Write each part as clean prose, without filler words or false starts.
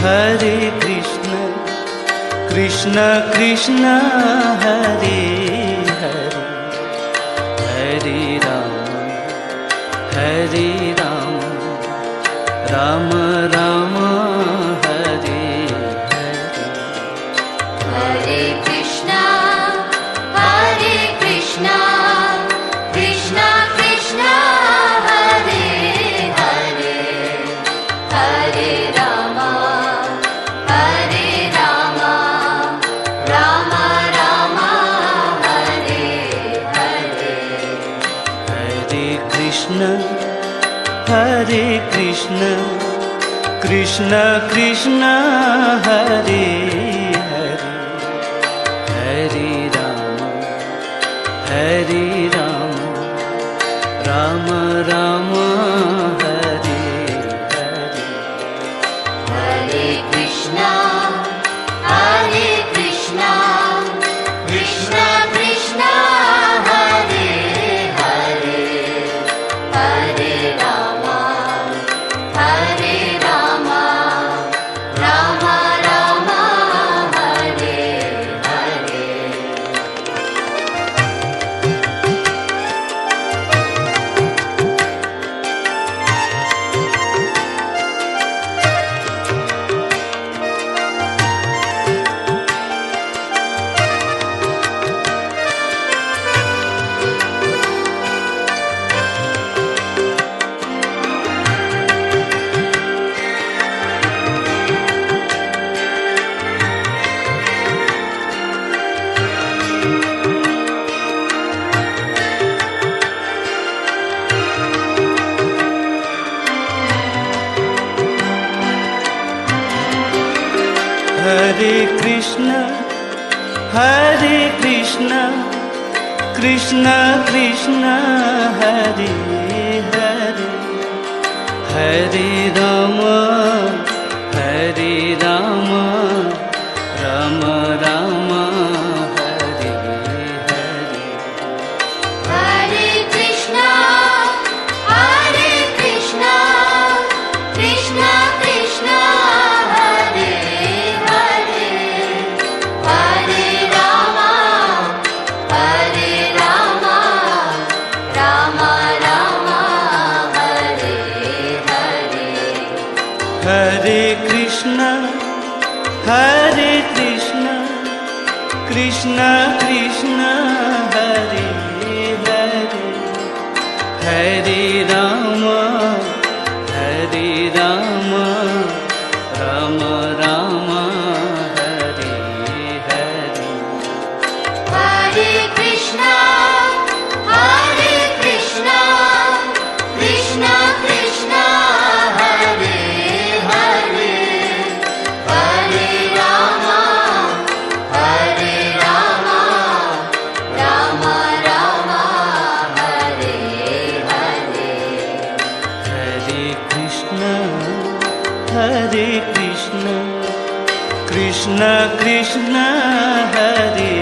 Hare Krishna Krishna Krishna Hare Hare, Hare Ram Ram Ram Hare Hare. Hare Krishna Krishna Krishna Hare Hare, Hare Ram Ram Ram Hare Hare. Hare Krishna Krishna Krishna Hare Hare, Hare Ram Ram Ram Hare Hare. Hare Krishna Krishna Krishna Hare Hare, Hare Ram Ram Ram Hare Hare. Hare Krishna Krishna Krishna Hare Hare, Hare Ram Ram Ram Hare Hare. Hare Krishna Krishna Krishna Hare Hare, Hare Ram Ram Ram Hare Hare. Hare Krishna Krishna Krishna Hare Hare, Hare Ram Ram Ram Hare Hare. Hare Krishna Krishna Krishna Hare Hare, Hare Ram Ram Ram Hare Hare. Hare Krishna Krishna Krishna Hare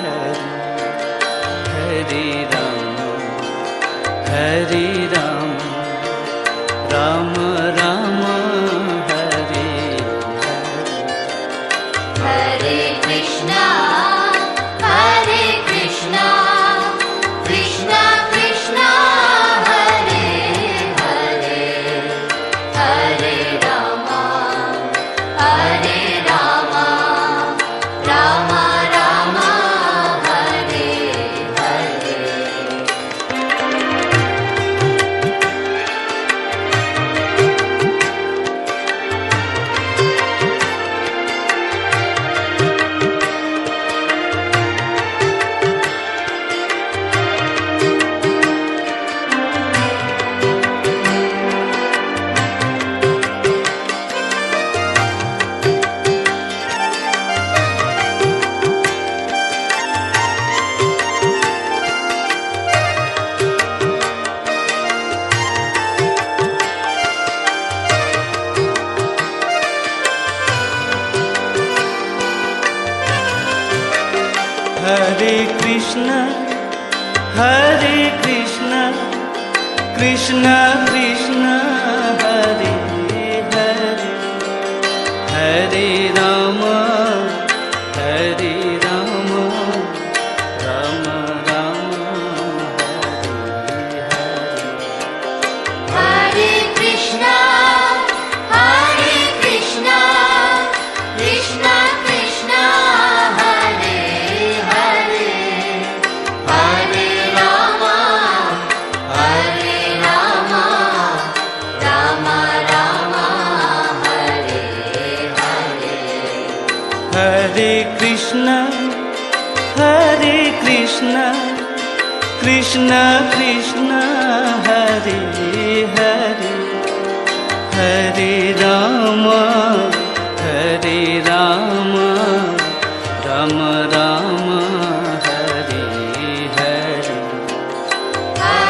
Hare, Hare Ram Ram Ram Hare Hare. Hare Krishna Krishna Krishna Hare Hare, Hare Ram Ram Ram Hare Hare. Hare Krishna Krishna Krishna Hare Hare, Krishna Hare Krishna Krishna Krishna Hare Hare Hare Ram Ram Ram Hare Hare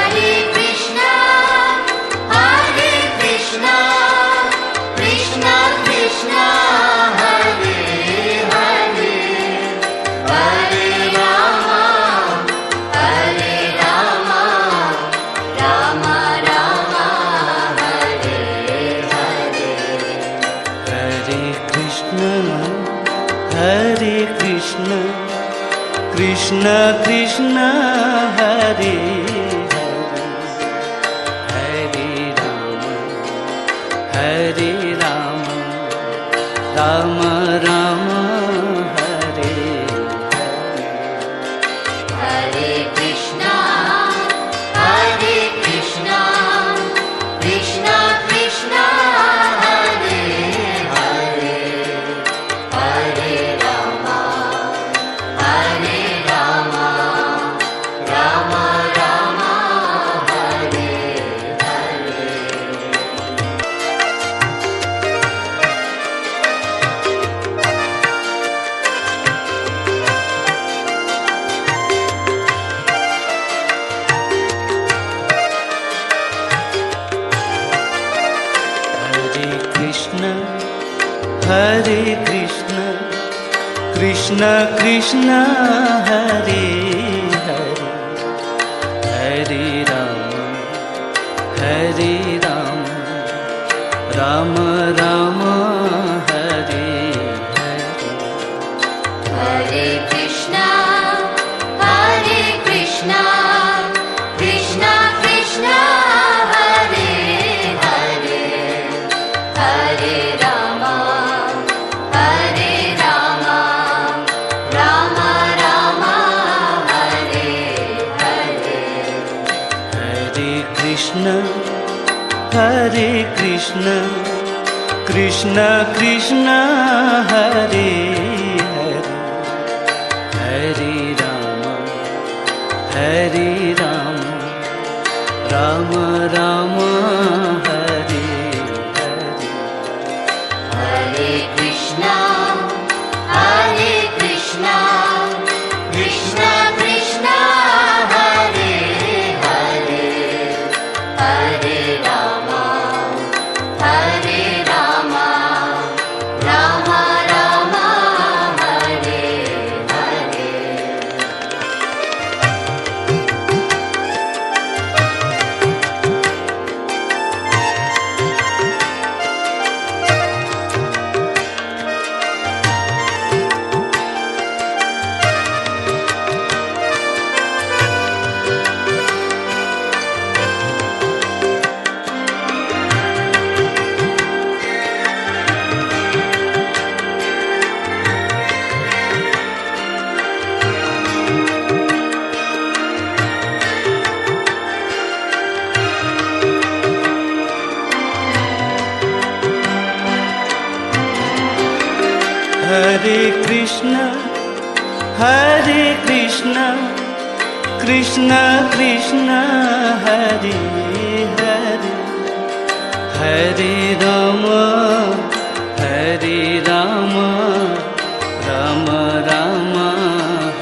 Hare Krishna, Krishna Krishna, Hare Hare, Hare Rama, Rama Rama, Hare Hare. Hare Krishna Krishna Krishna Hare Hare Hare Ram Ram Ram Hare Hare Hare Krishna, Krishna Krishna, Hare Hare, Hare Rama, Rama Rama, Hare Hare. Hare Krishna Krishna Krishna Hare Hare Hare Ram Ram Ram Hare Hare Hare Krishna, Krishna Krishna, Hare Hare, Hare Rama, Rama Rama, Hare Hare. Hare Krishna Krishna Krishna Hare Hare Hare Ram Ram Ram Hare Hare Hare Krishna, Krishna Krishna, Hare Hare, Hare Rama, Rama Rama, Hare Hare. Hare Krishna Krishna Krishna Hare Hare Hare Ram Ram Ram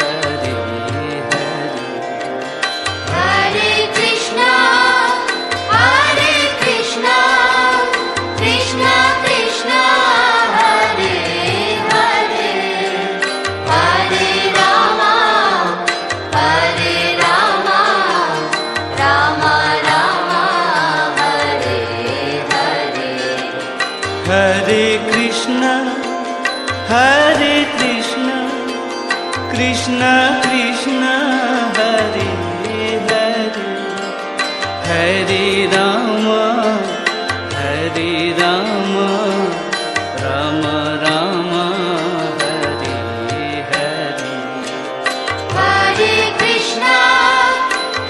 Hare Hare Hare Krishna, Krishna Krishna, Hare Hare, Hare Rama, Rama Rama, Hare Hare. Hare Krishna Krishna Krishna Hare Hare Hare Ram Ram Ram Hare Hare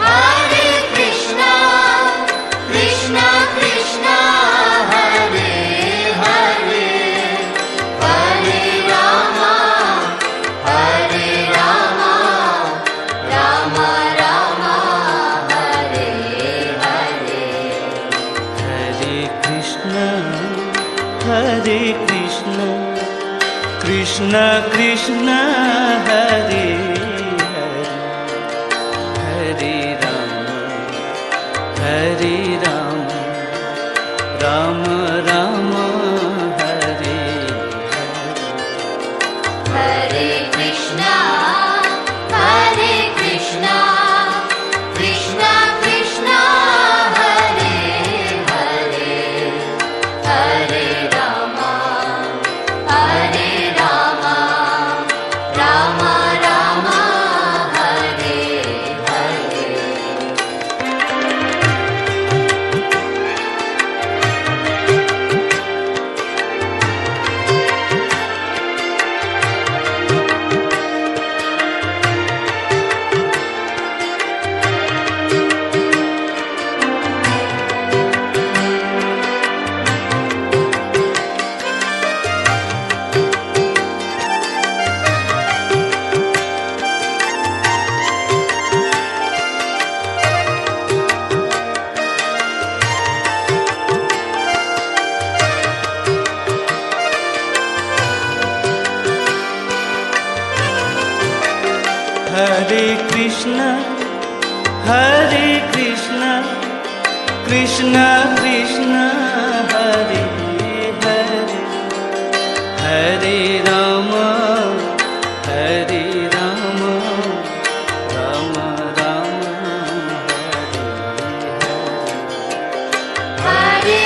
Hare Krishna, Krishna Krishna, Hare Hare, Hare Rama, Hare Krishna Krishna Krishna Hare Hare Hare Rama Hare Rama Rama Rama Hare Hare Krishna, Krishna Krishna, Hare Hare, Hare Rama, Rama Rama, Hare Hare. Hare Krishna Krishna Krishna Hare Hare Hare Rama Rama Rama Hare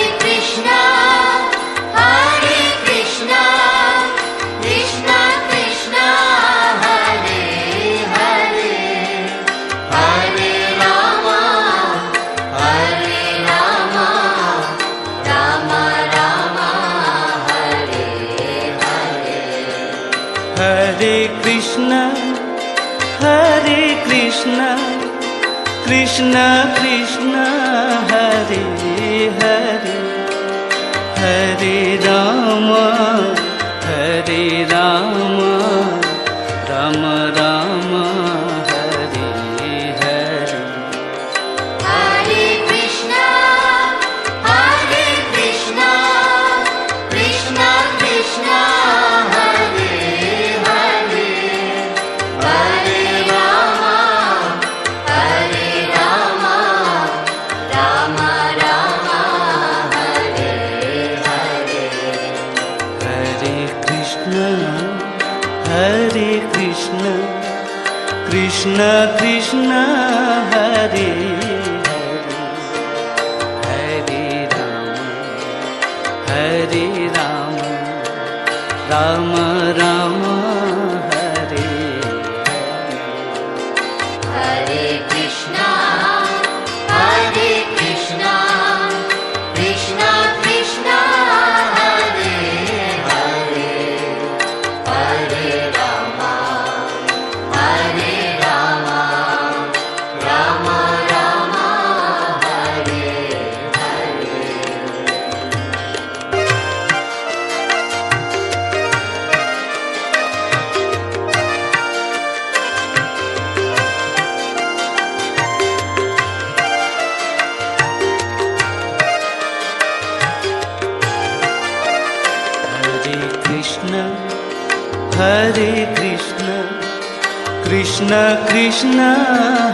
Hare Krishna, Krishna Krishna, Hare Hare, Hare Rama, Rama Rama, Hare Hare. Hare Krishna Krishna Krishna Hare Hare Hare Rama Rama Rama Hare Hare Hare Krishna, Krishna Krishna, Hare Hare, Hare Rama, Rama Rama, Hare Hare. Hare Krishna Krishna Krishna Hare Hare Hare Rama Rama Rama Hare Hare Hare Krishna, Krishna Krishna,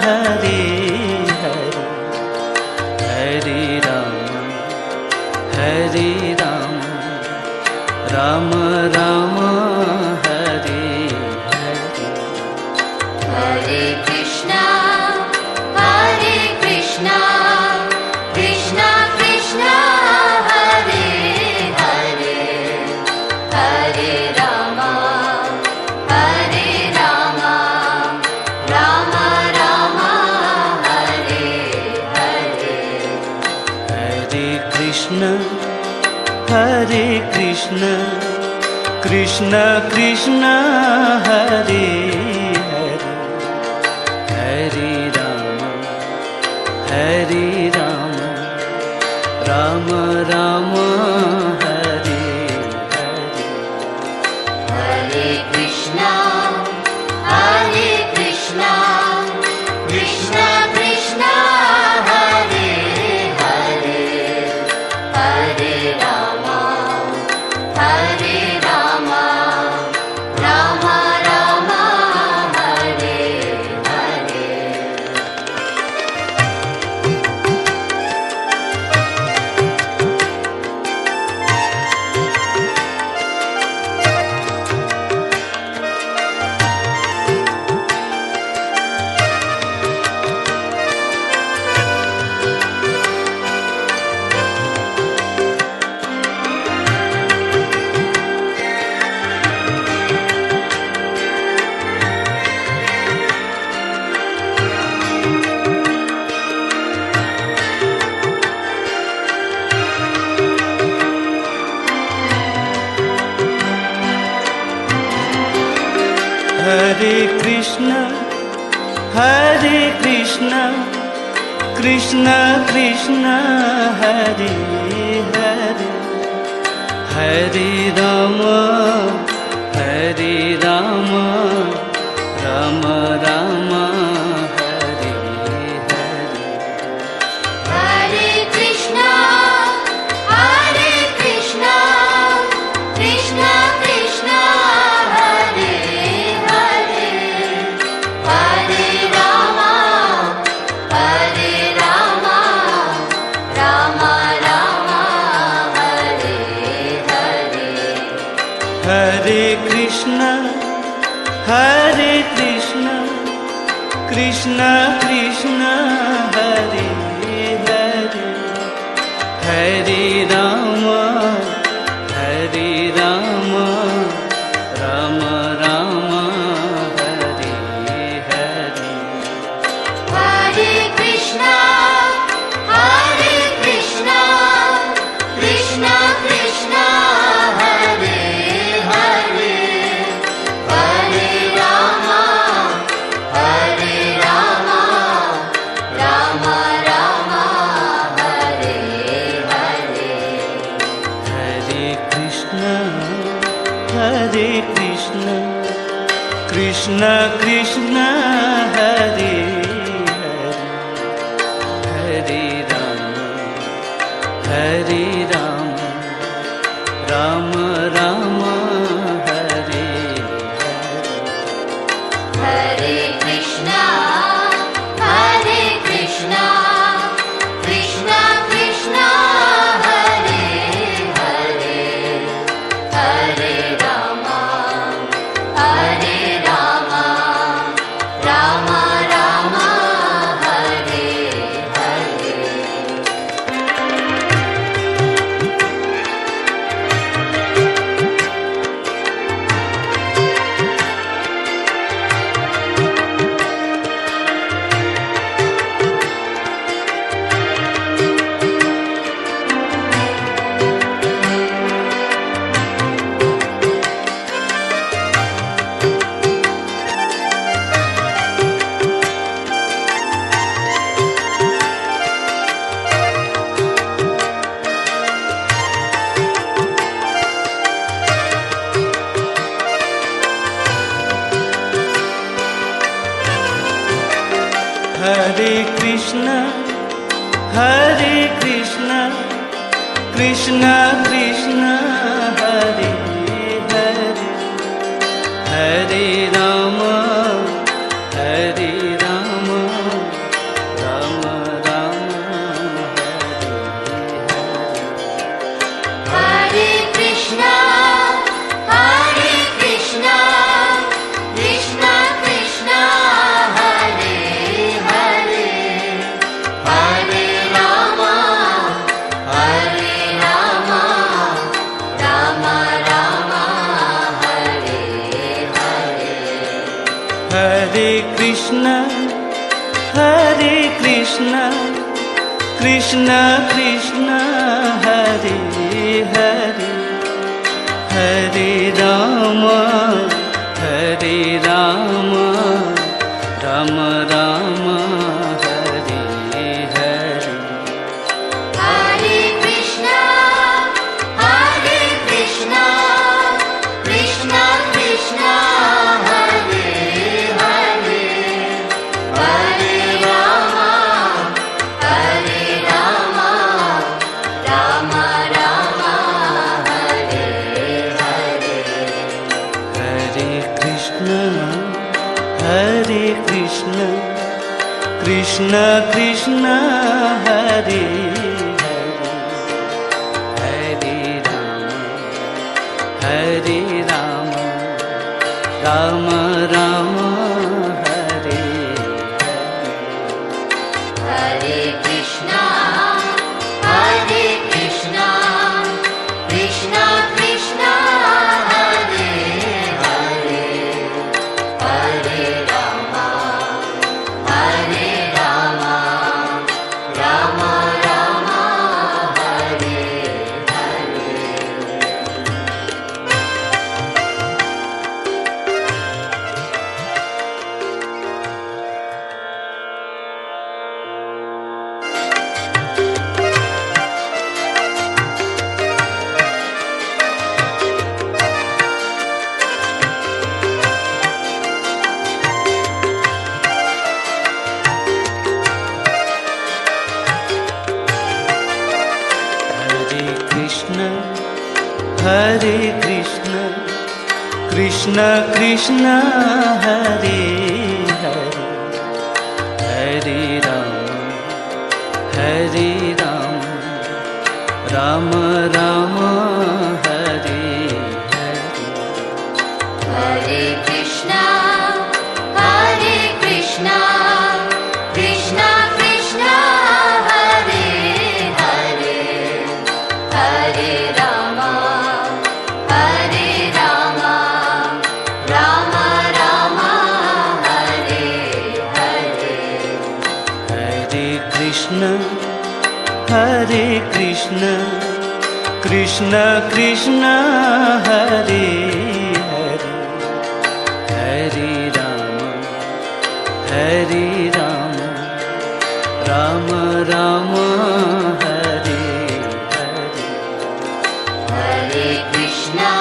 Hare Hare, Hare Rama, Rama Rama, Hare Hare. Krishna Krishna Krishna Hare Hare Hare Rama Rama Rama Hare Hare Hare Krishna, Krishna Krishna, Hare Hare, Hare Rama, Rama Rama, Hare Hare. Hare Krishna Krishna Krishna Hare Hare Hare Rama Rama Rama Hare Hare Hare Krishna, Krishna Krishna, Hare Hare, Hare Rama, Hare Krishna, Hare Krishna, Krishna Krishna, Hare Hare, Hare Rama, Hare Rama, Rama Rama, Hare Hare. Hare Krishna, Hare Krishna, Krishna Krishna, Hare Hare, Hare Rama, Hare Rama, Rama Rama, Hare Hare. Hare Krishna, Hare Krishna, Krishna Krishna, Hare Hare, Hare Rama, Hare Rama, Rama Rama, Hare Hare. Hare Krishna, Hare Krishna, Krishna Krishna, Hare Hare, Hare Rama, Hare Rama, Rama Rama, Hare Hare. Hare Krishna, Hare Krishna, Krishna Krishna, Hare Hare, Hare Rama, Hare Rama, Rama Rama, Hare Hare. Hare Krishna, Hare Krishna, Krishna Krishna, Hare Hare, Hare Rama, Hare Rama, Rama Rama, Hare Hare. Hare Krishna, Hare Krishna, Krishna Krishna, Hare Hare, Hare Rama, Hare Rama, Rama Rama, Hare Hare. Hare Krishna, Hare Krishna, Krishna Krishna, Hare Hare, Hare Rama, Hare Rama, Rama Rama, Hare Hare. Hare Krishna, Hare Krishna, Krishna Krishna, Hare Hare, Hare Rama, Hare Rama, Rama Rama, Hare Hare. Hare Krishna, Hare Krishna, Krishna Krishna, Hare Hare, Hare Rama, Hare Rama, Rama Rama, Hare Hare. Hare Krishna, Hare Krishna, Krishna Krishna, Hare Hare, Hare Rama, Hare Rama, Rama Rama, Hare Hare. Hare Krishna, Hare Krishna, Krishna Krishna, Hare Hare, Hare Rama, Hare Rama, Hare Krishna Krishna Krishna Hare Hare Hare Ram Ram Ram Hare Hare Hare Krishna Krishna Krishna Hare Hare Hare Ram Ram Ram Hare Hare Hare Krishna Krishna Krishna Hare Hare Hare Ram Ram Ram Hare Hare Hare Krishna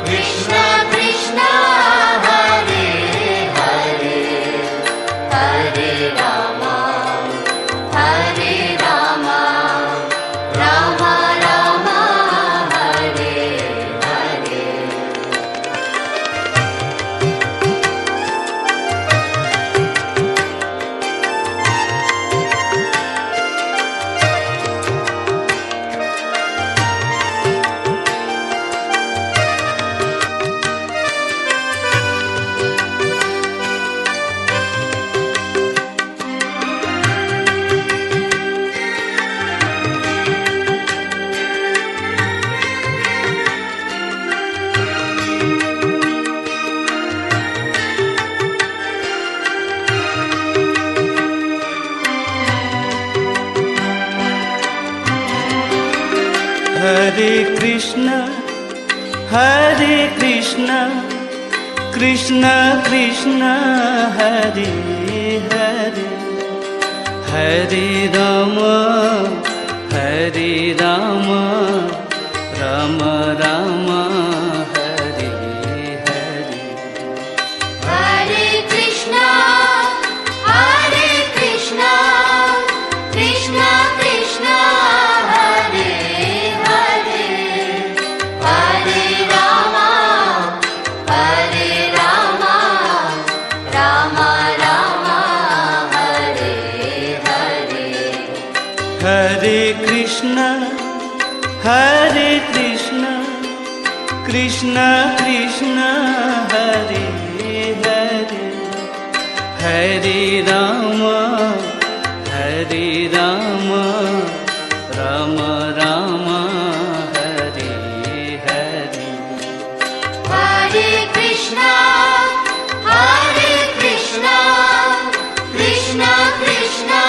Krishna Krishna Hare Hare Hare Ram Ram Ram Hare Hare Hare Krishna Krishna Krishna Hare Hare Hare Ram Ram Ram Hare Hare Hare Krishna Krishna Krishna Hare Hare Hare Ram Ram Ram Hare Hare Hare Krishna Krishna Krishna Hare Hare Hare Ram Ram Ram Hare Hare Hare Krishna Krishna Krishna